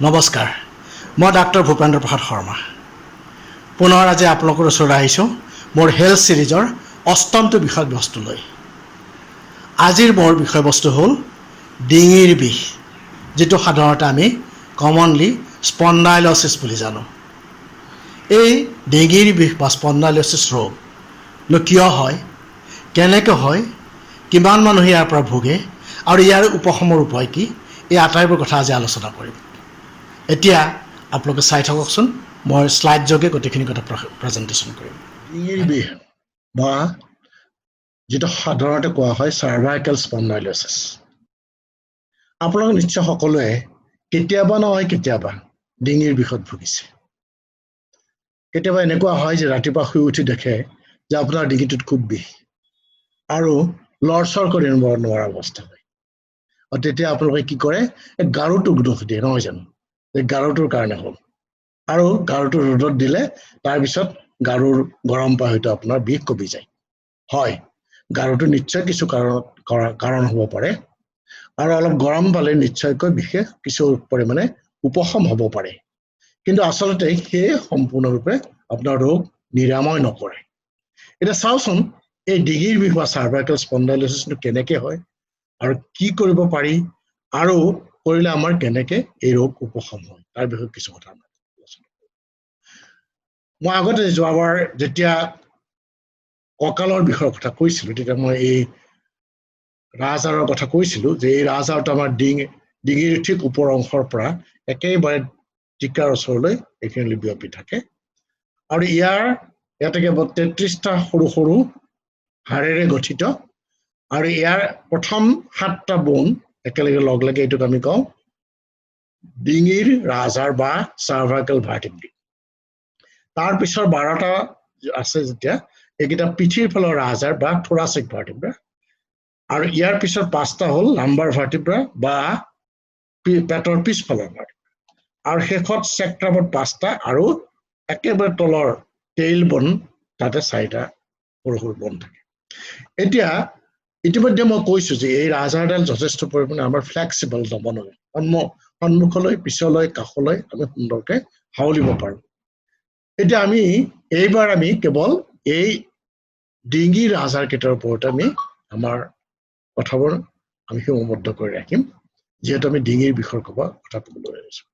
নমস্কাৰ মই ডাক্তৰ ভূপেন্দ্ৰ প্ৰসাদ শৰ্মা পুনৰ আজি আপোনালোকৰ ওচৰলৈ আহিছোঁ মোৰ হেল্থ সিৰিজৰ অষ্টমটো বিষয়বস্তু লৈ আজিৰ মোৰ বিষয়বস্তু হ'ল ডিঙিৰ বিষ যেটো সাধাৰণতে আমি কমনলি স্পন্ডাইলোসিছ বুলি জানো এই ডিঙিৰ বিষ বা স্পন্ডাইলোসিছ ৰোগ কিয় হয় কেনেকৈ হয় কিমান মানুহে ইয়াৰ পৰা ভোগে আৰু ইয়াৰ উপশমৰ উপায় কি এই আটাইবোৰ কথা আজি আলোচনা কৰিম এতিয়া আপোনালোকে চাই থাককচোন মই স্লাইড যোগে গোটেইখিনি কথা প্ৰেজেন্টেশ্যন কৰিম ডিঙিৰ বিষ বা যেটো সাধাৰণতে কোৱা হয় সাৰ্ভাইকেল স্পন্ডাইলোসিছ আপোনালোক নিশ্চয় সকলোৱে কেতিয়াবা নহয় কেতিয়াবা ডিঙিৰ বিষত ভুগিছে কেতিয়াবা এনেকুৱা হয় যে ৰাতিপুৱা শুই উঠি দেখে যে আপোনাৰ ডিঙিটোত খুব বিষ আৰু লৰচৰ কৰি নোৱাৰা অৱস্থা হয় আৰু তেতিয়া আপোনালোকে কি কৰে গাৰুটোক দোষ দিয়ে নহয় জানো এই গাৰুটোৰ কাৰণে হ'ল আৰু গাৰুটো ৰ'দত দিলে তাৰপিছত গাৰুৰ গৰম পাই হয়তো আপোনাৰ বিষ কমি যায় হয় গাৰুটো নিশ্চয় কিছু কাৰণ হ'ব পাৰে আৰু অলপ গৰম পালে নিশ্চয়কৈ বিশেষ কিছু পৰিমাণে উপশম হ'ব পাৰে কিন্তু আচলতে সেই সম্পূৰ্ণৰূপে আপোনাৰ ৰোগ নিৰাময় নকৰে এটা চাওচোন এই ডিঙিৰ বিষ বা সাৰ্ভাইকেল স্পন্ডাইলোসিছটো কেনেকৈ হয় আৰু কি কৰিব পাৰি আৰু কৰিলে আমাৰ কেনেকৈ এই ৰোগ উপশম হয় তাৰ বিষয়ে কিছু কথা মই আগতে যোৱাবাৰ যেতিয়া কঁকালৰ বিষয়ৰ কথা কৈছিলোঁ তেতিয়া মই এই ৰাজহাড়ৰ কথা কৈছিলোঁ যে এই ৰাজহাড়টো আমাৰ ডিঙিৰ ঠিক ওপৰ অংশৰ পৰা একেবাৰে টিকাৰ ওচৰলৈ এইখিনি বিয়পি থাকে আৰু ইয়াতে কেৱল 33টা সৰু সৰু হাড়েৰে গঠিত আৰু ইয়াৰ প্ৰথম 7টা বোন একেলগে লগ লাগি এইটোক আমি কওঁ ডিঙিৰ ৰাজহাড় বা সাৰ্ভাইকেল ভাৰ্টিব্ৰা তাৰ পিছৰ 12টা আছে যেতিয়া এইকেইটা পিঠিৰ ফালৰ ৰাজহাড় বা থোৰাচিক ভাৰ্টিব্ৰা আৰু ইয়াৰ পিছত 5টা হ'ল লাম্বাৰ ভাৰ্টিব্ৰা বা পেটৰ পিছফালৰ ভাৰ্টিব্ৰা আৰু শেষত চেক্টামত 5টা আৰু একেবাৰে তলৰ টেইল বন তাতে 4টা সৰু সৰু বন থাকে এতিয়া ইতিমধ্যে মই কৈছোঁ যে এই ৰাজহাড়ডাল যথেষ্ট পৰিমাণে আমাৰ ফ্লেক্সিবল নবনায় সন্মুখলৈ পিছলৈ কাষলৈ আমি সুন্দৰকৈ হাউলিব পাৰোঁ এতিয়া এইবাৰ আমি কেৱল এই ডিঙিৰ ৰাজহাড় কেইটাৰ ওপৰত আমি আমাৰ কথাবোৰ আমি সীমাবদ্ধ কৰি ৰাখিম যিহেতু আমি ডিঙিৰ বিষয়ৰ কথা ক'বলৈ আহিছোঁ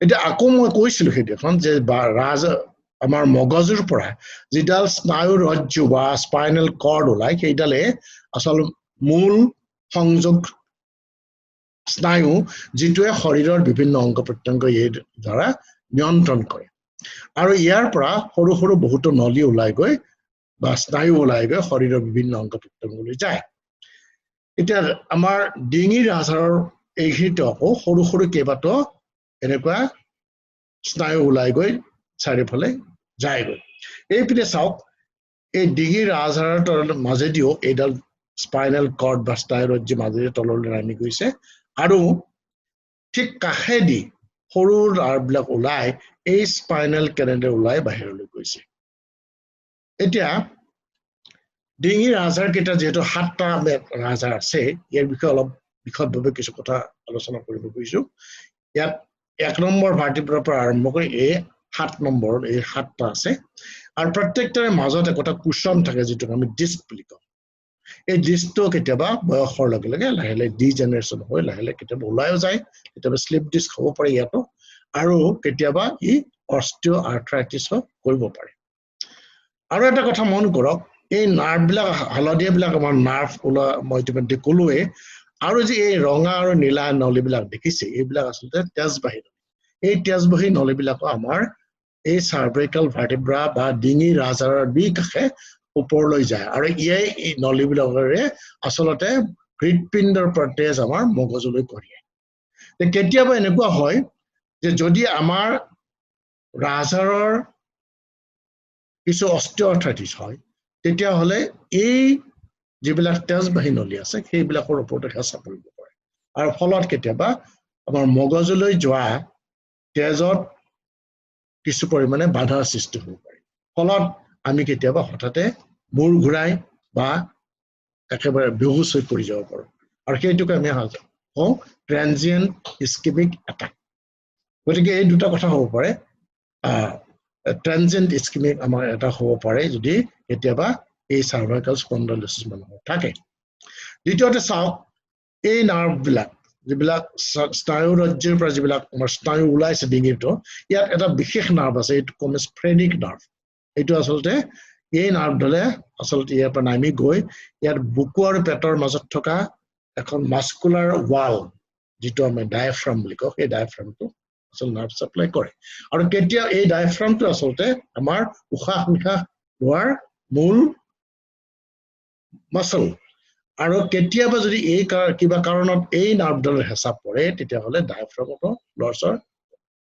এতিয়া আকৌ মই কৈছিলোঁ সেইদিনাখন যে আমাৰ মগজুৰ পৰা যিডাল স্নায়ু ৰজ্জু বা স্পাইনেল কৰ্ড ওলাই সেইডালে আচল মূল সংযোগ স্নায়ু যিটোৱে শৰীৰৰ বিভিন্ন অংগ প্ৰত্যংগ এই দ্বাৰা নিয়ন্ত্ৰণ কৰে আৰু ইয়াৰ পৰা সৰু সৰু বহুতো নলী ওলাই গৈ বা স্নায়ু ওলাই গৈ শৰীৰৰ বিভিন্ন অংগ প্ৰত্যংগলৈ যায় এতিয়া আমাৰ ডিঙিৰ ৰাজহাড়ৰ এইখিনিতে আকৌ সৰু সৰু কেইবাটাও এনেকুৱা স্নায়ু ওলাই গৈ চাৰিওফালে যায়গৈ এইপিনে চাওক এই ডিঙিৰ ৰাজহাড়ৰ মাজেদিও এইডাল স্পাইনেল কৰ্ড বা স্নায়ু ৰজ্জু মাজেদি তললৈ নামি গৈছে আৰু ঠিক কাষেদি সৰু নাৰ্ভবিলাক ওলাই এই স্পাইনেল কেনেডে ওলাই বাহিৰলৈ গৈছে এতিয়া ডিঙিৰ ৰাজহাড় কেইটা যিহেতু 7টা ৰাজহাড় আছে ইয়াৰ বিষয়ে অলপ বিশদভাৱে কিছু কথা আলোচনা কৰিব খুজিছোঁ ইয়াত 1 নম্বৰ ভাৰ্টিব্ৰাৰ পৰা আৰম্ভ কৰি এই 7 নম্বৰত এই 7টা আছে আৰু প্ৰত্যেকটাৰে মাজত একোটা কুশ্যন থাকে যিটোক আমি ডিস্ক বুলি কওঁ এই ডিস্কটো কেতিয়াবা বয়সৰ লগে লগে লাহে লাহে ডিজেনাৰেশ্যন হৈ লাহে লাহে কেতিয়াবা ওলাইও যায় কেতিয়াবা স্লিপ ডিস্ক হ'ব পাৰে ইয়াতো আৰু কেতিয়াবা ই অস্টিঅ' আৰ্থ্ৰাইটিছও কৰিব পাৰে আৰু এটা কথা মন কৰক এই নাৰ্ভবিলাক হালধীয়াবিলাক আমাৰ নাৰ্ভ ওলোৱা মই ইতিমধ্যে ক'লোৱে আৰু যে এই ৰঙা আৰু নীলা নলীবিলাক দেখিছে এইবিলাক আচলতে তেজবাহী এই তেজবাহী নলীবিলাকো আমাৰ এই সাৰ্ভাইকেল ভাৰ্টিব্ৰা বা ডিঙিৰ ৰাজহাড়ৰ বিকাশে ওপৰলৈ যায় আৰু এই নলীবিলাকৰে আচলতে হৃদপিণ্ডৰ পৰা তেজ আমাৰ মগজুলৈ কঢ়িয়ায় কেতিয়াবা এনেকুৱা হয় যে যদি আমাৰ ৰাজহাড়ৰ কিছু অস্টিঅ'আৰ্থ্ৰাইটিছ হয় তেতিয়াহ'লে এই যিবিলাক তেজবাহী নলী আছে সেইবিলাকৰ ওপৰত হেঁচা পৰিব পাৰে আৰু ফলত কেতিয়াবা আমাৰ মগজুলৈ যোৱা তেজত কিছু পৰিমাণে বাধাৰ সৃষ্টি হ'ব পাৰে ফলত আমি কেতিয়াবা হঠাতে মূৰ ঘূৰাই বা একেবাৰে বেহুচ হৈ পৰি যাব পাৰোঁ আৰু সেইটোকে আমি কওঁ ট্ৰেনজিয়েণ্ট ইস্কেমিক এটাক গতিকে এই দুটা কথা হ'ব পাৰে ট্ৰানজিয়েন্ট ইস্কেমিক আমাৰ এটা হ'ব পাৰে যদি কেতিয়াবা এই সাৰ্ভাইকেল স্পন্ডাইলোচিছ মানুহৰ থাকে দ্বিতীয়তে চাওক এই নাৰ্ভবিলাক যিবিলাক স্নায়ুৰজ্যৰ পৰা যিবিলাক আমাৰ স্নায়ু ওলাইছে ডিঙিটো ইয়াত এটা বিশেষ নাৰ্ভ আছে এইটো কমে স্ফ্ৰেনিক নাৰ্ভ এইটো আচলতে এই নাৰ্ভডালে আচলতে ইয়াৰ পৰা নামি গৈ ইয়াৰ বুকু আৰু পেটৰ মাজত থকা এখন মাস্কুলাৰ ৱাল যিটো আমি ডায়াফ্ৰাম বুলি কওঁ সেই ডায়াফ্ৰামটো আচল নাৰ্ভ সাপ্লাই কৰে আৰু কেতিয়া এই ডায়াফ্ৰামটো আচলতে আমাৰ উশাহ নিশাহ লোৱাৰ মূল মাসল আৰু কেতিয়াবা যদি এই কিবা কাৰণত এই নাৰ্ভডালৰ হেঁচা পৰে তেতিয়াহ'লে ডায়াফ্ৰামটো লৰচৰ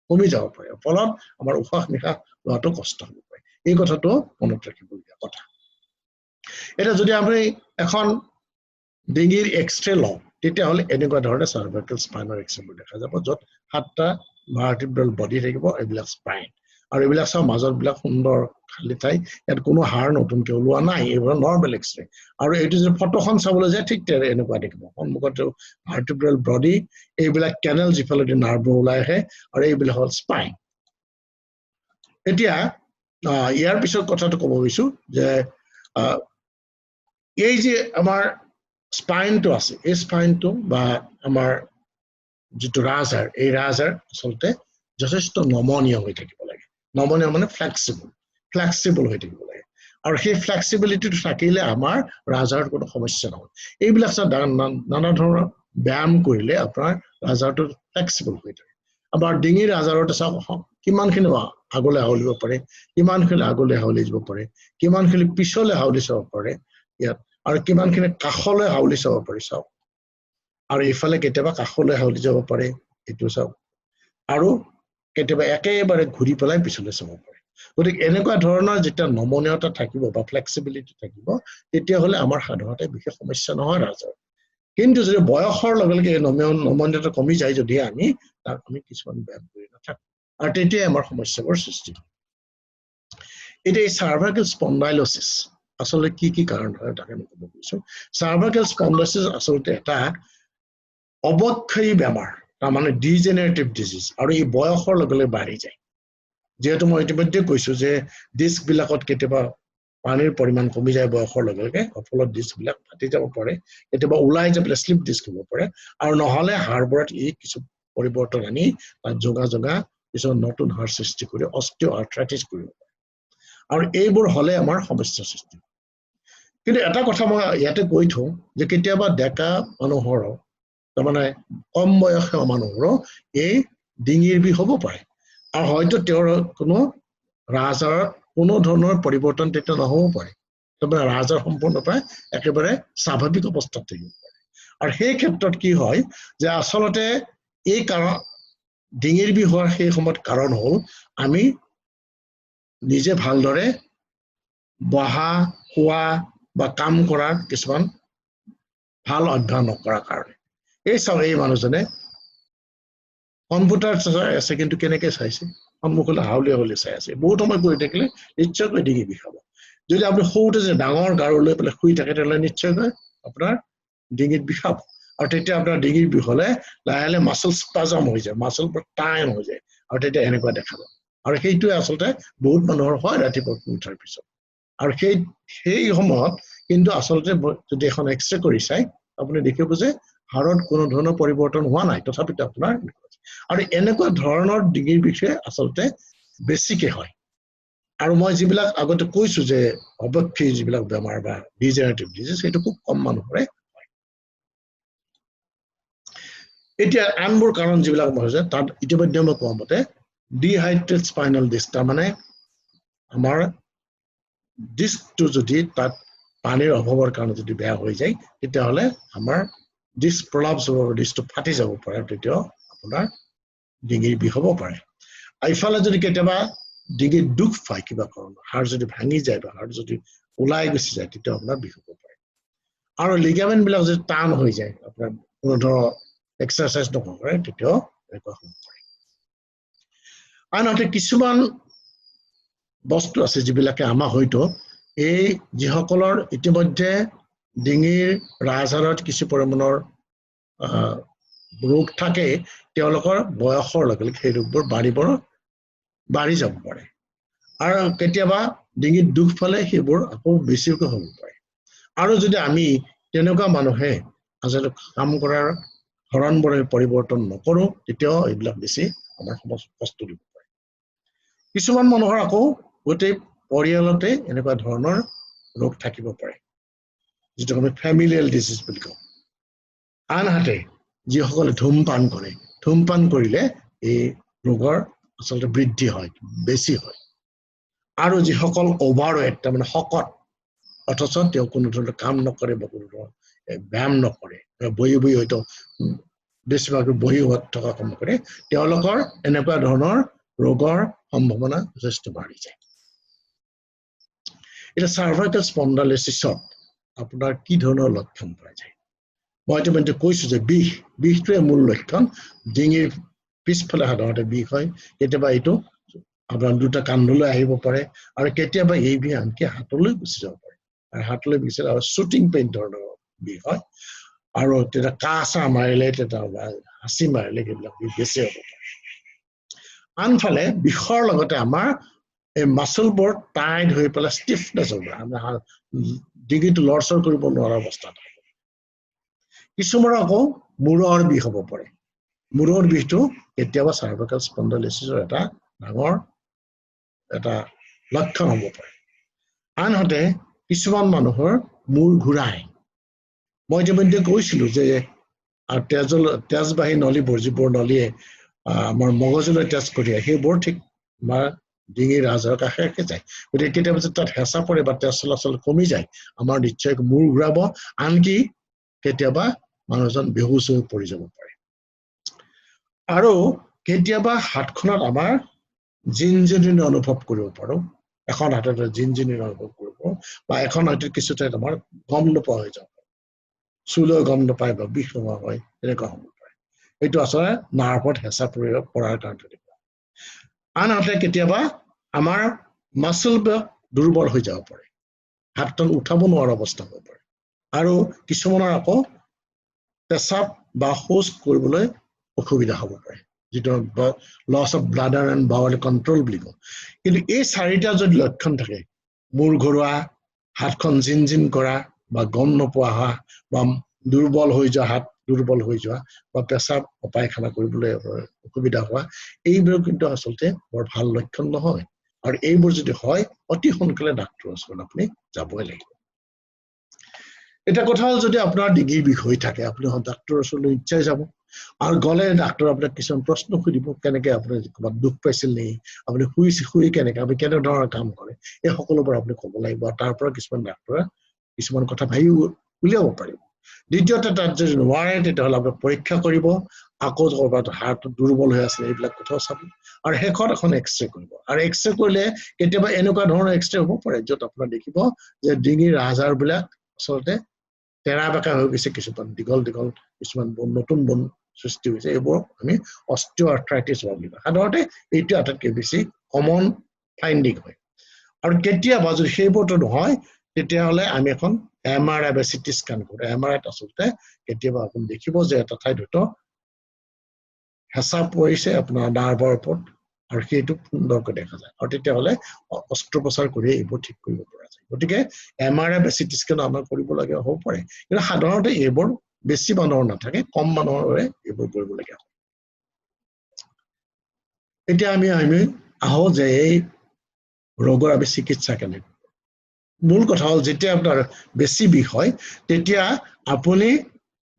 কমি যাব পাৰে ফলত আমাৰ উশাহ নিশাহ লোৱাটো কষ্ট হ'ব পাৰে এই কথাটো মনত ৰাখিবলগীয়া কথা এটা যদি আমি এখন ডিঙিৰ এক্সৰে লওঁ তেতিয়াহ'লে এনেকুৱা ধৰণে সাৰ্ভাইকেল স্পাইনৰ এক্সৰে দেখা যাব য'ত 7টা ভাৰ্টিব্ৰেল বডি থাকিব এইবিলাক স্পাইন আৰু এইবিলাক সব মাজৰবিলাক সুন্দৰ খালি ঠাই ইয়াত কোনো হাড় নতুনকে ওলোৱা নাই এইবোৰ নৰ্মেল এক্সৰে আৰু এইটো যে ফটোখন চাবলৈ যায় ঠিক তেনে এনেকুৱা দেখিব সন্মুখত ভাৰ্টিব্ৰেল বডি এইবিলাক কেনেল যিফালেদি নাৰ্ভ ওলাই আহে আৰু এইবিলাক হ'ল স্পাইন এতিয়া ইয়াৰ পিছত কথাটো ক'ব বিচাৰিছো যে এই যে আমাৰ স্পাইনটো আছে এই স্পাইনটো বা আমাৰ যিটো ৰাজহাড় এই ৰাজহাড় আচলতে যথেষ্ট নমনীয় হৈ থাকিব লাগে নমনীয় মানে ফ্লেক্সিবল হৈ থাকিব লাগে আৰু সেই ফ্লেক্সিবিলিটিটো থাকিলে আমাৰ ৰাজহাড়ৰ কোনো সমস্যা নহয় এইবিলাক নানা ধৰণৰ ব্যায়াম কৰিলে আপোনাৰ ৰাজহাড়টো ফ্লেক্সিবল হৈ থাকে আমাৰ ডিঙিৰ ৰাজহাড়তে চাওক কিমানখিনি আগলৈ হাউলিব পাৰে কিমানখিনি আগলৈ হাউলি যাব পাৰে কিমানখিনি পিছলৈ হাউলি চাব পাৰে ইয়াত আৰু কিমানখিনি কাষলৈ হাউলি চাব পাৰে চাওক আৰু ইফালে কেতিয়াবা কাষলৈ হাউলি যাব পাৰে এইটো চাওক আৰু কেতিয়াবা একেবাৰে ঘূৰি পেলাই পিছলৈ চাব পাৰে গতিকে এনেকুৱা ধৰণৰ যেতিয়া নমনীয়তা থাকিব বা ফ্লেক্সিবিলিটি থাকিব তেতিয়াহ'লে আমাৰ সাধাৰণতে বিশেষ সমস্যা নহয় ৰাজহাড়ৰ কিন্তু যদি বয়সৰ লগে লগে নমনীয়তা কমি যায় যদি আমি তাক আমি কিছুমান ব্যায়াম কৰি নাথাকো আৰু তেতিয়াই আমাৰ সমস্যাবোৰ সৃষ্টি হয় এতিয়া এই সাৰ্ভাইকেল স্পন্ডাইলোচিছ আচলতে কি কাৰণ হয় তাকে মই ক'ব বিচাৰিছো সাৰ্ভাইকেল স্পন্ডাইলোচিছ আচলতে এটা অৱক্ষয়ী বেমাৰ তাৰমানে ডিজেনাৰেটিভ ডিজিজ আৰু এই বয়সৰ লগে লগে বাঢ়ি যায় যেহেতু মই ইতিমধ্যে কৈছো যে ডিস্কবিলাকত কেতিয়াবা পানীৰ পৰিমাণ কমি যায় বয়সৰ লগে লগে ফলত ডিস্কবিলাক ফাটি যাব পাৰে কেতিয়াবা ওলাই যাবলৈ স্লিপ ডিস্ক হ'ব পাৰে আৰু নহ'লে হাড়বোৰত ই কিছু পৰিৱৰ্তন আনি তাত জগা কিছুমান নতুন হাড় সৃষ্টি কৰি অস্টিঅ'আৰ্থ্ৰাইটিছ কৰিব পাৰে আৰু এইবোৰ হ'লে আমাৰ সমস্যাৰ সৃষ্টি কিন্তু এটা কথা মই ইয়াতে কৈ থওঁ যে কেতিয়াবা ডেকা মানুহৰ তাৰমানে কম বয়সীয় মানুহৰ এই ডিঙিৰ বিষ হ'ব পাৰে আৰু হয়তো তেওঁৰ কোনো ৰাজহাড়ৰ কোনো ধৰণৰ পৰিৱৰ্তন তেতিয়া নহ'ব পাৰে তাৰমানে ৰাজহাড় সম্পূৰ্ণৰূপে একেবাৰে স্বাভাৱিক অৱস্থাত থাকিব পাৰে আৰু সেই ক্ষেত্ৰত কি হয় যে আচলতে এই কাৰণ ডিঙিৰ বিষ হোৱাৰ সেই সময়ত কাৰণ হ'ল আমি নিজে ভালদৰে বহা খোৱা বা কাম কৰাৰ কিছুমান ভাল অভ্যাস নকৰাৰ কাৰণে এই মানুহজনে কম্পিউটাৰ চাই আছে কিন্তু কেনেকৈ চাইছে সন্মুখলৈ হাউলি চাই আছে বহুত সময় কৰি থাকিলে নিশ্চয়কৈ ডিঙি বিষাব যদি আপুনি সৰুতে যে ডাঙৰ গাৰু লৈ পেলাই শুই থাকে তেতিয়াহ'লে নিশ্চয়কৈ আপোনাৰ ডিঙিত বিষাব আৰু তেতিয়া আপোনাৰ ডিঙিৰ বিষ হ'লে লাহে লাহে মাচল স্পাজম হৈ যায় মাচলবোৰ টাইম হৈ যায় আৰু তেতিয়া এনেকুৱা দেখাব আৰু সেইটোৱে আচলতে বহুত মানুহৰ হয় ৰাতিপুৱা উঠাৰ পিছত আৰু সেই সময়ত কিন্তু আচলতে যদি এখন এক্সৰে কৰি চাই আপুনি দেখিব যে হাড়ত কোনো ধৰণৰ পৰিৱৰ্তন হোৱা নাই তথাপিতো আপোনাৰ আৰু এনেকুৱা ধৰণৰ ডিঙিৰ বিষে আচলতে বেছিকে হয় আৰু মই যিবিলাক আগতে কৈছো যে অৱক্ষয়ী যিবিলাক বেমাৰ বা ডিজেনাৰেটিভ ডিজিজ সেইটো খুব কম মানুহৰে হয় এতিয়া আনবোৰ কাৰণ যিবিলাক হৈছে তাত ইতিমধ্যে মই কোৱা মতে ডিহাইড্ৰেট স্পাইনেল ডিস্ক তাৰমানে আমাৰ ডিস্কটো যদি তাত পানীৰ অভাৱৰ কাৰণে যদি বেয়া হৈ যায় তেতিয়াহ'লে আমাৰ ডিস্ক প্ৰলাপছ হ'ব ডিস্কটো ফাটি যাব পাৰে তেতিয়াও আপোনাৰ ডিঙিৰ বিষ হ'ব পাৰে ইফালে যদি কেতিয়াবা ডিঙিত দুখ পায় কিবা কাৰণত হাড় যদি ভাঙি যায় বা হাড় যদি ওলাই গুচি যায় তেতিয়া আপোনাৰ বিষ হ'ব পাৰে আৰু লিগামেণ্টবিলাক যদি টান হৈ যায় আপোনাৰ কোনো ধৰণৰ এক্সাৰচাইজ নকৰে তেতিয়াও এনেকুৱা হ'ব পাৰে আনহাতে কিছুমান বস্তু আছে যিবিলাকে আমাক হয়তো এই যিসকলৰ ইতিমধ্যে ডিঙিৰ ৰাজহাড়ত কিছু পৰিমাণৰ ৰোগ থাকে তেওঁলোকৰ বয়সৰ লগে লগে সেই ৰোগবোৰ বাঢ়ি যাব পাৰে আৰু কেতিয়াবা ডিঙিত দুখ পালে সেইবোৰ আকৌ বেছিকৈ হ'ব পাৰে আৰু যদি আমি তেনেকুৱা মানুহে আচলতে কাম কৰাৰ ধৰণবোৰ পৰিৱৰ্তন নকৰো তেতিয়াও এইবিলাক বেছি আমাৰ কষ্ট দিব পাৰে কিছুমান মানুহৰ আকৌ গোটেই পৰিয়ালতে এনেকুৱা ধৰণৰ ৰোগ থাকিব পাৰে যেটো আমি ফেমিলিয়েল ডিজিজ বুলি কওঁ আনহাতে যিসকলে ধূমপান কৰিলে এই ৰোগৰ আচলতে বৃদ্ধি হয় বেছি হয় আৰু যিসকল ওভাৰৱেট তাৰমানে শকত অথচ তেওঁ কোনো ধৰণৰ কাম নকৰে বা কোনো ধৰণৰ ব্যায়াম নকৰে বহি হয়তো বেছিভাগ বহি থকা কাম কৰে তেওঁলোকৰ এনেকুৱা ধৰণৰ ৰোগৰ সম্ভাৱনা যথেষ্ট বাঢ়ি যায় এটা সাৰ্ভাইকেল স্পন্ডাইলিচিছত আপোনাৰ কি ধৰণৰ লক্ষণ পোৱা যায় মই ইতিমধ্যে কৈছো যে বিষটোৱে মূল লক্ষণ ডিঙিৰ পিছফালে সাধাৰণতে বিষ হয় কেতিয়াবা এইটো আপোনাৰ দুটা কান্ধলৈ আহিব পাৰে আৰু কেতিয়াবা এই বিষ আনকি হাতলৈ গুচি যাব পাৰে আৰু হাতলৈ গুচি আৰু শ্বুটিং পেইন ধৰণৰ বিষ হয় আৰু তেতিয়া কাঁচা মাৰিলে তেতিয়া হাঁচি মাৰিলে এইবিলাক বিষ বেছি হ'ব পাৰে আনফালে বিষৰ লগতে আমাৰ এই মাছলবোৰ টাইট হৈ পেলাই ষ্টিফনেছ হ'ব আমাৰ ডিঙিটো লৰচৰ কৰিব নোৱাৰা অৱস্থাত কিছুমানৰ আকৌ মূৰৰ বিষ হ'ব পাৰে মূৰৰ বিষটো কেতিয়াবা সাৰ্ভাইকেল স্পন্ডাইলিচিছৰ এটা ডাঙৰ এটা লক্ষণ হ'ব পাৰে আনহাতে কিছুমান মানুহৰ মূৰ ঘূৰাই মই ইতিমধ্যে কৈছিলো যে তেজবাহী নলীবোৰ যিবোৰ নলীয়ে আমাৰ মগজুলৈ তেজ কঢ়িয়াই সেইবোৰ ঠিক আমাৰ ডিঙিৰ ৰাজৰ কাষে যায় গতিকে কেতিয়াবা যদি তাত হেঁচা পৰে বা তেজ চলাচল কমি যায় আমাৰ নিশ্চয় মূৰ ঘূৰাব আনকি কেতিয়াবা মানুহজন বেহুচ হৈ পৰি যাব পাৰে আৰু কেতিয়াবা হাতখনত আমাৰ জিনজিননি অনুভৱ কৰিব পাৰো এখন হাতত জিনজিননি অনুভৱ কৰিব বা এখন হাতত কিছু ঠাইত আমাৰ গম নোপোৱা হৈ যাব চুলৈ গম নাপায় বা বিষ নোহোৱা হয় তেনেকুৱা হ'ব পাৰে এইটো আচলতে নাৰ্ভত হেঁচা পৰাৰ কাৰণে আনহাতে কেতিয়াবা আমাৰ মাছলবিলাক দুৰ্বল হৈ যাব পাৰে হাতখন উঠাব নোৱাৰা অৱস্থা হ'ব পাৰে আৰু কিছুমানৰ আকৌ পেচাব বা শৌচ কৰিবলৈ অসুবিধা হ'ব পাৰে যিটো loss of bladder and bowel control বুলি কওঁ কিন্তু এই চাৰিটা যদি লক্ষণ থাকে মূৰ ঘূৰোৱা হাতখন জিন কৰা বা গম নোপোৱা হোৱা বা দুৰ্বল হৈ যোৱা হাত দুৰ্বল হৈ যোৱা বা পেচাব পায়খানা কৰিবলৈ অসুবিধা হোৱা এইবোৰ কিন্তু আচলতে বৰ ভাল লক্ষণ নহয় আৰু এইবোৰ যদি হয় অতি সোনকালে ডাক্তৰৰ ওচৰত আপুনি যাবই লাগিব এটা কথা হ'ল যদি আপোনাৰ ডিঙিৰ বিষ হৈ থাকে আপুনি ডাক্তৰৰ ওচৰলৈ নিশ্চয় যাব আৰু গ'লে ডাক্তৰ আপোনাক কিছুমান প্ৰশ্ন সুধিব কেনেকে আপুনি ক'ৰবাত দুখ পাইছিল নেকি আপুনি শুই কেনেকে আপুনি কেনেধৰণৰ কাম কৰে এই সকলোবোৰ আপুনি ক'ব লাগিব আৰু তাৰ পৰা কিছুমান ডাক্তৰে কিছুমান কথা ভাবি উলিয়াব পাৰিব দ্বিতীয়তে তাত যদি নোৱাৰে তেতিয়াহ'লে আপুনি পৰীক্ষা কৰিব আকৌ ক'ৰবাত হাৰ্ট দুৰ্বল হৈ আছে এইবিলাক কথাও চাব আৰু শেষত এখন এক্সৰে কৰিব আৰু এক্সৰে কৰিলে কেতিয়াবা এনেকুৱা ধৰণৰ এক্সৰে হ'ব পাৰে য'ত আপোনাৰ দেখিব যে ডিঙিৰ ৰাজহাড়বিলাক আচলতে তেৰা বেকা হৈ গৈছে কিছুমান দীঘল কিছুমান নতুন বন সৃষ্টি হৈছে এইবোৰ আমি অস্টিঅআৰ্থ্ৰাইটিছ বুলি কওঁ সাধাৰণতে এইটো আটাইতকৈ বেছি কমন ফাইণ্ডিং হয় আৰু কেতিয়াবা যদি সেইবোৰতো নহয় তেতিয়াহ'লে আমি এখন MRI বা CT স্কেন কৰোঁ MRIত আচলতে কেতিয়াবা আপুনি দেখিব যে এটা ঠাইত হয়তো হেঁচা পৰিছে আপোনাৰ নাৰ্ভৰ ওপৰত আৰু সেইটো সুন্দৰকৈ দেখা যায় আৰু তেতিয়াহ'লে অস্ত্ৰোপচাৰ কৰি এইবোৰ ঠিক কৰিব পৰা যায় গতিকে MRI বা CT স্কেন আমাৰ কৰিবলগীয়া হ'ব পাৰে কিন্তু সাধাৰণতে এইবোৰ বেছি মানুহৰ নাথাকে কম মানুহৰে এইবোৰ কৰিবলগীয়া হয় এতিয়া আমি আহো যে এই ৰোগৰ আমি চিকিৎসা কেনেকৈ মূল কথা হ'ল যেতিয়া আপোনাৰ বেছি বিষ হয় তেতিয়া আপুনি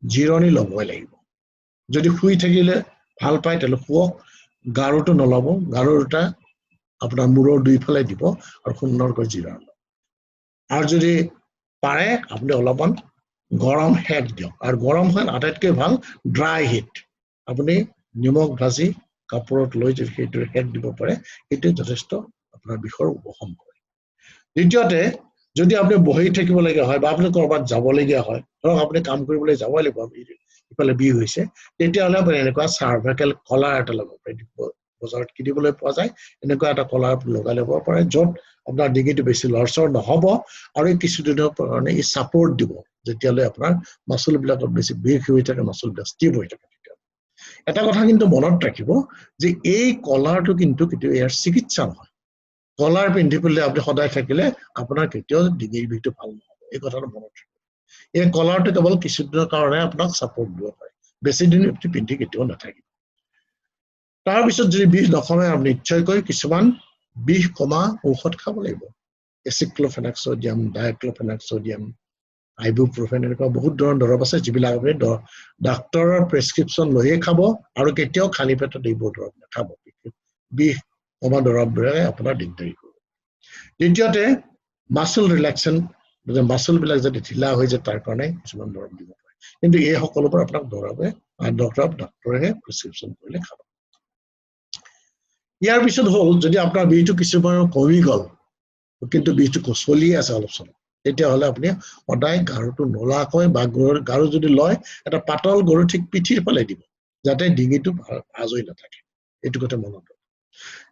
জিৰণি ল'বই লাগিব যদি শুই থাকিলে ভাল পায় তেতিয়াহ'লে শুৱক গাৰুটো নল'ব গাৰু দুটা আপোনাৰ মূৰৰ দুইফালে দিব আৰু সুন্দৰকৈ জিৰাই লওক আৰু যদি পাৰে আপুনি অলপমান গৰম সেক দিয়ক আৰু গৰম হয় আটাইতকৈ ভাল ড্ৰাই হিট আপুনি নিমখ ভাজি কাপোৰত লৈ যদি সেইটো সেক দিব পাৰে সেইটো যথেষ্ট আপোনাৰ বিষৰ উপশম কৰে দ্বিতীয়তে যদি আপুনি বহি থাকিবলগীয়া হয় বা আপুনি ক'ৰবাত যাবলগীয়া হয় ধৰক আপুনি কাম কৰিবলৈ যাব লাগিব ইফালে বিষ হৈছে তেতিয়াহ'লে আপুনি এনেকুৱা সাৰ্ভাইকেল কলাৰ এটা ল'ব পাৰে বজাৰত কিনিবলৈ পোৱা যায় এনেকুৱা এটা কলাৰ লগাই ল'ব পাৰে য'ত আপোনাৰ ডিঙিটো বেছি লৰচৰ নহ'ব আৰু কিছুদিনৰ কাৰণে ই ছাপৰ্ট দিব যেতিয়ালৈ আপোনাৰ মাচুলবিলাকত বেছি বিষ হৈ থাকে মাচুলবিলাক ষ্টিফ হৈ থাকে এটা কথা কিন্তু মনত ৰাখিব যে এই কলাৰটো কিন্তু কেতিয়াও ইয়াৰ চিকিৎসা নহয় কলাৰ পিন্ধি পেলাই আপুনি সদায় থাকিলে আপোনাৰ কেতিয়াও ডিঙিৰ বিষটো ভাল নহ'ব এই কথাটো মনত ৰাখিব এই কলাৰটো কেৱল কিছুদিনৰ কাৰণে আপোনাক ছাপোৰ্ট দিব পাৰে বেছি দিন আপুনি পিন্ধি কেতিয়াও নাথাকিব তাৰপিছত যদি বিষ নকমে আপুনি নিশ্চয়কৈ কিছুমান বিষ কমা ঔষধ খাব লাগিব aceclofenac sodium diclofenac sodium ibuprofen এনেকুৱা বহুত ধৰণৰ দৰৱ আছে যিবিলাক আপুনি ডাক্তৰৰ প্ৰেছক্ৰিপশ্যন লৈয়ে খাব আৰু কেতিয়াও খালী পেটত এইবোৰ দৰৱ নাখাব বিষ কমা দৰৱবোৰে আপোনাৰ দিগদাৰি কৰিব দ্বিতীয়তে মাছল ৰিলেক্সেন মাছলবিলাক যদি ঢিলা হৈ যায় তাৰ কাৰণে কিছুমান দৰৱ দিব পাৰে কিন্তু এই সকলোবোৰ আপোনাক ডাক্তৰে প্ৰেছক্ৰিপশ্যন কৰিলে খাব ইয়াৰ পিছত হ'ল যদি আপোনাৰ বিষটো কিছুমান কমি গ'ল কিন্তু বিষটো চলিয়ে আছে অলপ চলপ তেতিয়াহ'লে আপুনি সদায় গাৰুটো নলাকৈ বা গাৰু যদি লয় এটা পাতল গৰু ঠিক পিঠিৰ ফালে দিব যাতে ডিঙিটো ভাজ হৈ নাথাকে এইটো কথা মনত ৰাখিব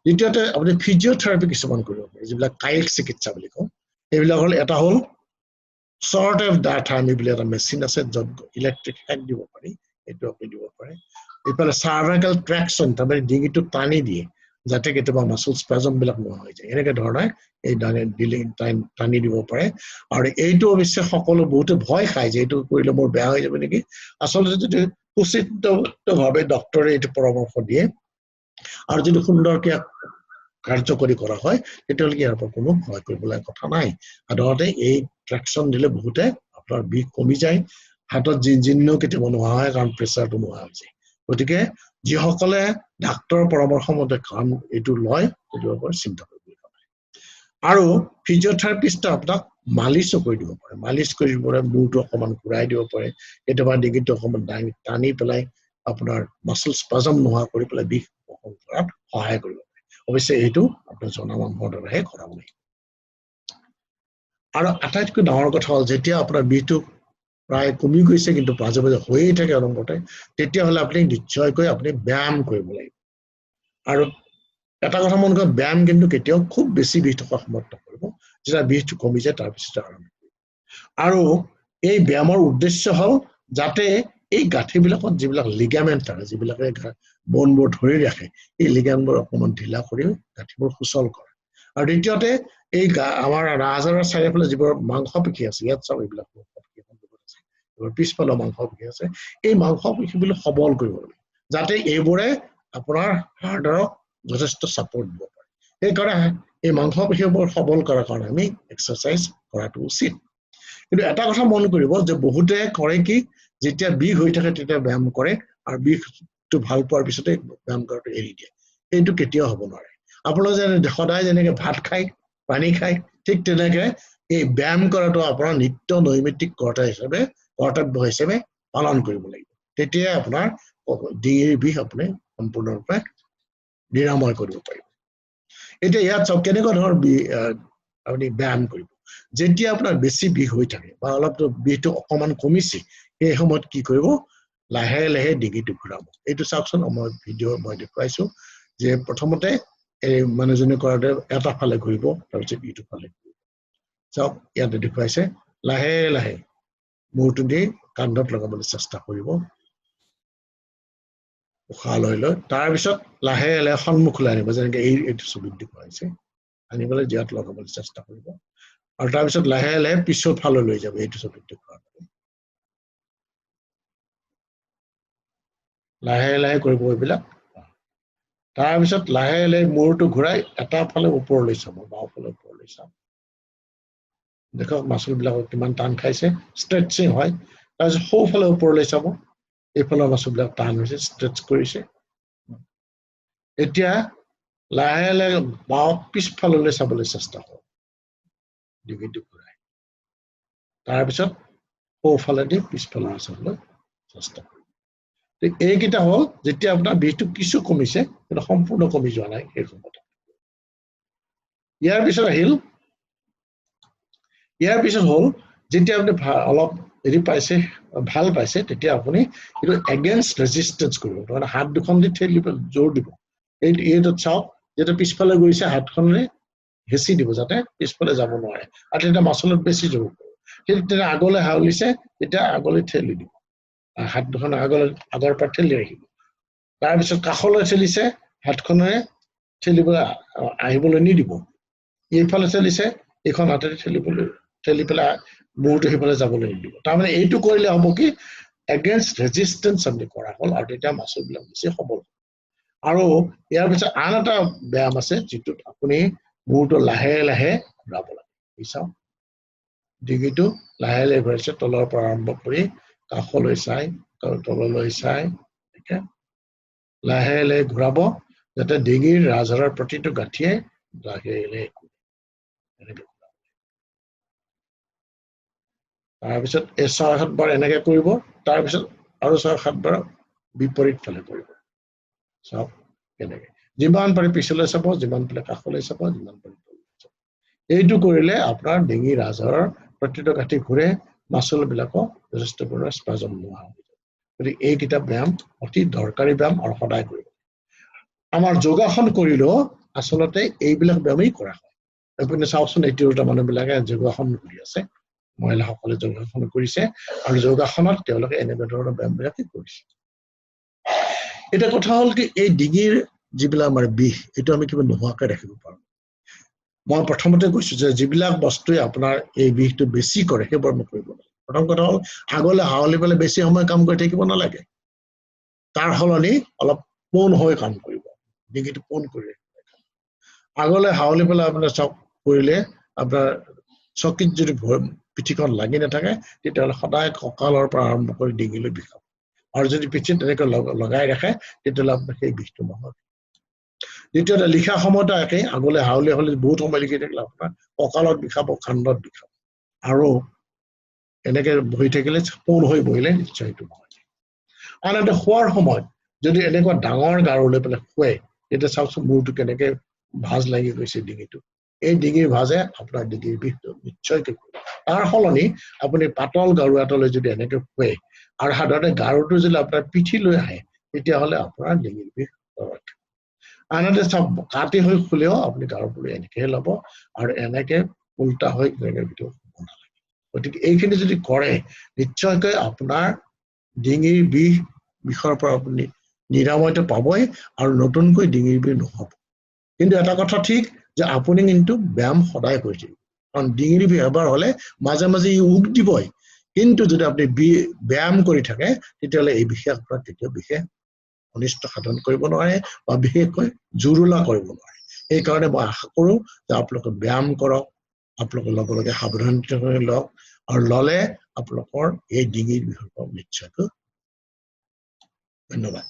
দ্বিতীয়তে আপুনি ফিজিঅথেৰাপি কিছুমান কৰিব পাৰে যিবিলাক কায়িক চিকিৎসা বুলি কওঁ এইবিলাক হ'ল এটা হ'ল শ্বৰ্ট ৱেভ ডায়াথাৰ্মি বুলি এটা মেচিন আছে য'ত ইলেক্ট্ৰিক হেক দিব পাৰি এইটো আপুনি দিব পাৰে এইফালে চাৰ্ভাইকেল ট্ৰেকশ্যন তাৰমানে ডিঙিটো টানি দিয়ে যাতে কেতিয়াবা মাছল স্পাজম বিলাক নোহোৱা হৈ যায় এনেকে ধৰণে এই টানি দিব পাৰে আৰু এইটো অৱশ্যে সকলো বহুতে ভয় খায় যে এইটো কৰিলে মোৰ বেয়া হৈ যাব নেকি আচলতে যদি উচিতভাৱে ডক্তৰে এইটো পৰামৰ্শ দিয়ে আৰু যদি সুন্দৰকে কাৰ্যকৰী কৰা হয় তেতিয়াহ'লে ইয়াৰ পৰা কোনো ভয় কৰিবলগীয়া কথা নাই সাধাৰণতে এই ট্ৰেকশ্যন দিলে বহুতে আপোনাৰ বিষ কমি যায় হাতত জিনজিনও কেতিয়াবা নোহোৱা হয় কাৰণ প্ৰেচাৰটো নোহোৱা হৈ যায় গতিকে যিসকলে ডাক্তৰৰ পৰামৰ্শ মতে কাম এইটো লয় সেইটোৰ ওপৰত চিন্তা কৰিবলগীয়া নাই আৰু ফিজিঅথেৰাপিষ্টে আপোনাক মালিচো কৰি দিব পাৰে মালিচ কৰি দিব পাৰে মূৰটো অকণমান ঘূৰাই দিব পাৰে কেতিয়াবা ডিঙিটো অকণমান টানি পেলাই আপোনাৰ মাছল স্পাজম নোহোৱা কৰি পেলাই বিষ বহন কৰাত সহায় কৰিব পাৰে অৱশ্যে এইটো আপোনাৰ জনা মানুহৰ দ্বাৰাহে কৰাব লাগিব আৰু আটাইতকৈ ডাঙৰ কথা হ'ল যেতিয়া আপোনাৰ বিষটো প্ৰায় কমি গৈছে কিন্তু মাজে মাজে হৈয়ে থাকে অনবৰতে তেতিয়াহ'লে আপুনি নিশ্চয়কৈ আপুনি ব্যায়াম কৰিব লাগিব আৰু এটা কথা মন কৰিব ব্যায়াম কিন্তু কেতিয়াও খুব বেছি বিষ থকা সময়ত নকৰিব যেতিয়া বিষটো কমি যায় তাৰপিছতে আৰম্ভ কৰিব আৰু এই ব্যায়ামৰ উদ্দেশ্য হ'ল যাতে এই গাঁঠিবিলাকত যিবিলাক লিগামেণ্ট থাকে যিবিলাকে বনবোৰ ধৰি ৰাখে এই লিগামেণ্টবোৰ অকণমান ঢিলা কৰি গাঁঠিবোৰ সুচল কৰে আৰু দ্বিতীয়তে এই আমাৰ ৰাজহাড়ৰ চাৰিওফালে যিবোৰ মাংসপেশী আছে ইয়াত চাওক এইবিলাক পিছফালৰ মাংসপেশী আছে এই মাংসপেশীবিলাক সবল কৰিব লাগে যাতে এইবোৰে আপোনাৰ হাড়ক যথেষ্ট ছাপোৰ্ট দিব পাৰে সেইকাৰণে এই মাংসপেশীবোৰ সবল কৰাৰ কাৰণে আমি এক্সাৰচাইজ কৰাটো উচিত কিন্তু এটা কথা মন কৰিব যে বহুতে কৰে কি যেতিয়া বিষ হৈ থাকে তেতিয়া ব্যায়াম কৰে আৰু বিষটো ভাল পোৱাৰ পিছতে ব্যায়াম কৰাটো এৰি দিয়ে এইটো কেতিয়াও হ'ব নোৱাৰে আপোনাৰ সদায় যেনেকে ভাত খায় পানী খায় ঠিক তেনেকে এই ব্যায়াম কৰাটো আপোনাৰ নিত্য নৈমিত্তিক কৰ্তব্য হিচাপে পালন কৰিব লাগিব তেতিয়াই আপোনাৰ ডিঙিৰ বিষ আপুনি সম্পূৰ্ণৰূপে নিৰাময় কৰিব পাৰিব এতিয়া ইয়াত চাওক কেনেকুৱা ধৰণৰ আপুনি ব্যায়াম কৰিব যেতিয়া আপোনাৰ বেছি বিষ হৈ থাকে বা অলপ বিষটো অকণমান কমিছে সেই সময়ত কি কৰিব লাহে লাহে ডিঙিটো ঘূৰাব এইটো চাওকচোন মই ভিডিঅ' মই দেখুৱাইছো যে প্ৰথমতে এই মানুহজনে কৰাতে এটা ফালে ঘূৰিব তাৰপিছত ইটো ফালে ঘূৰিব চাওক ইয়াতে দেখুৱাইছে লাহে লাহে মূৰটো দি কান্ধত লগাবলৈ চেষ্টা কৰিব উশাহ লৈ লৈ তাৰপিছত লাহে লাহে সন্মুখলৈ আনিব যেনেকে এইটো ছবিত দেখুৱাইছে আনিবলৈ জিয়াত লগাবলৈ চেষ্টা কৰিব আৰু তাৰপিছত লাহে লাহে পিছৰ ফালে লৈ যাব এইটো ছবিত দেখুৱাইছে লাহে লাহে কৰিব এইবিলাক তাৰপিছত লাহে লাহে মূৰটো ঘূৰাই এটা ফালে ওপৰলৈ চাব বাওঁফালে ওপৰলৈ চাব দেখক মাছলবিলাকক কিমান টান খাইছে ষ্ট্ৰেচিং হয় তাৰপিছত সোঁফালে ওপৰলৈ চাব এইফালৰ মাছলবিলাক টান হৈছে ষ্ট্ৰেচ কৰিছে এতিয়া লাহে লাহে বাওঁ পিছফাললৈ চাবলৈ চেষ্টা কৰক ডিঙিটো ঘূৰাই তাৰপিছত সোঁফালেদি পিছফাললৈ চাবলৈ চেষ্টা কৰক এইকেইটা হ'ল যেতিয়া আপোনাৰ বিষটো কিছু কমিছে কিন্তু সম্পূৰ্ণ কমি যোৱা নাই সেই সময়ত ইয়াৰ পিছত হ'ল যেতিয়া আপুনি অলপ হেৰি পাইছে ভাল পাইছে তেতিয়া আপুনি এইটো এগেইনষ্ট ৰেজিষ্টেঞ্চ কৰিব মানে হাত দুখন দি ঠেলিব জোৰ দিব এইটোত চাওক যেতিয়া পিছফালে গৈছে হাতখনেৰে হেঁচি দিব যাতে পিছফালে যাব নোৱাৰে আৰু তেতিয়া মাছলত বেছি জোৰ কৰিব তেতিয়া আগলৈ হাউলিছে তেতিয়া আগলৈ ঠেলি দিব হাত দুখন আগৰ পৰা ঠেলি ৰাখিব তাৰপিছত কাষলৈ ঠেলিছে হাতখনেৰে ঠেলিবলৈ আহিবলৈ নিদিব এইফালে ঠেলিছে এইখন হাতেৰে ঠেলি পেলাই মূৰটো সেইফালে যাবলৈ নিদিব তাৰমানে এইটো কৰিলে হ'ব কি এগেইনষ্ট ৰেজিষ্টেন্স আপুনি কৰা হ'ল আৰু তেতিয়া মাচুলবিলাক বেছি সবল আৰু ইয়াৰ পিছত আন এটা ব্যায়াম আছে যিটোত আপুনি মূৰটো লাহে লাহে ঘূৰাব লাগে চাওক ডিঙিটো লাহে লাহে ঘূৰাইছে তলৰ পৰা আৰম্ভ কৰি কাষলৈ চাই তললৈ চাই লাহে লাহে ঘূৰাব যাতে ডিঙিৰ ৰাজহাড়ৰ প্ৰতিটো গাঁঠিয়ে লাহে লাহে তাৰপিছত এই ৬-৭ বাৰ এনেকে কৰিব তাৰপিছত আৰু ৬-৭ বাৰ বিপৰীত ফালে কৰিব চাওক কেনেকে যিমান পাৰি পিছলৈ চাব যিমান পাৰি কাষলৈ চাব যিমান পাৰি এইটো কৰিলে আপোনাৰ ডিঙিৰ ৰাজহাড়ৰ প্ৰতিটো গাঁঠি ঘূৰে মাচুলবিলাকক যথেষ্ট পৰিমাণে স্পাজম নোহোৱা হৈ যায় গতিকে এইকেইটা ব্যায়াম অতি দৰকাৰী ব্যায়াম আৰু সদায় কৰিব আমাৰ যোগাসন কৰিলেও আচলতে এইবিলাক ব্যায়ামেই কৰা হয় আপুনি চাওকচোন এতিয়া মানুহবিলাকে যোগাসন কৰি আছে মহিলাসকলে যোগাসন কৰিছে আৰু যোগাসনত তেওঁলোকে এনেকুৱা ধৰণৰ ব্যায়ামবিলাকে কৰিছে এটা কথা হ'ল কি এই ডিঙিৰ যিবিলাক আমাৰ বিষ এইটো আমি কিবা নোহোৱাকৈ ৰাখিব পাৰোঁ মই প্ৰথমতে কৈছো যে যিবিলাক বস্তুৱে আপোনাৰ এই বিষটো বেছি কৰে সেইবোৰ আমি কৰিব লাগে প্ৰথম কথা হ'ল আগলৈ হাওলি পেলাই বেছি সময় কাম কৰি থাকিব নালাগে তাৰ সলনি অলপ পোন হৈ কাম কৰিব ডিঙিটো পোন কৰি আগলৈ হাওলি পেলাই আপোনাৰ চক কৰিলে আপোনাৰ চকিত যদি পিঠিখন লাগি নাথাকে তেতিয়াহ'লে সদায় কঁকালৰ পৰা আৰম্ভ কৰি ডিঙিলৈ বিষাব আৰু যদি পিঠিত তেনেকৈ লগাই ৰাখে তেতিয়াহ'লে আপোনাৰ সেই বিষটো নহয় দ্বিতীয়তে লিখা সময়তো একেই আগলৈ হাওলি হ'লে বহুত সময় লিখি থাকিলে আপোনাৰ কঁকালত বিষাব কান্ধত বিষাব আৰু এনেকে বহি থাকিলে পোন হৈ বহিলে নিশ্চয় সেইটো নহয় আনহাতে শোৱাৰ সময়ত যদি এনেকুৱা ডাঙৰ গাৰু লৈ পেলাই শুৱে তেতিয়া চাওকচোন মূৰটো কেনেকে ভাজ লাগি গৈছে ডিঙিটো এই ডিঙিৰ ভাজে আপোনাৰ ডিঙিৰ বিষটো নিশ্চয়কৈ কৰিব তাৰ সলনি আপুনি পাতল গাৰু এটালৈ যদি এনেকে শুৱে আৰু সাধাৰণতে গাৰুটো যদি আপোনাৰ পিঠিলৈ আহে তেতিয়াহ'লে আপোনাৰ ডিঙিৰ বিষ আনহাতে চাওক কাটি হৈ শুলেও আপুনি গাৰুটো এনেকেহে ল'ব আৰু এনেকে উল্টা হৈ এনেকে ভিতৰত শুব নালাগে গতিকে এইখিনি যদি কৰে নিশ্চয়কৈ আপোনাৰ ডিঙিৰ বিষৰ পৰা আপুনি নিৰাময়টো পাবই আৰু নতুনকৈ ডিঙিৰ বিষ নহ'ব কিন্তু এটা কথা ঠিক যে আপুনি কিন্তু ব্যায়াম সদায় কৰি থাকিব কাৰণ ডিঙিৰ বিষ এবাৰ হ'লে মাজে মাজে ই উক দিবই কিন্তু যদি আপুনি ব্যায়াম কৰি থাকে তেতিয়াহ'লে এই বিশেষ আপোনাৰ কেতিয়াও বিশেষ অনিষ্ট সাধন কৰিব নোৱাৰে বা বিশেষকৈ জুৰুলা কৰিব নোৱাৰে সেইকাৰণে মই আশা কৰোঁ যে আপোনালোকে ব্যায়াম কৰক আপোনালোকে লগে লগে সাৱধানতা লওক আৰু ল'লে আপোনালোকৰ এই ডিঙিৰ বিষৰ পৰা নিশ্চয়কৈ ধন্যবাদ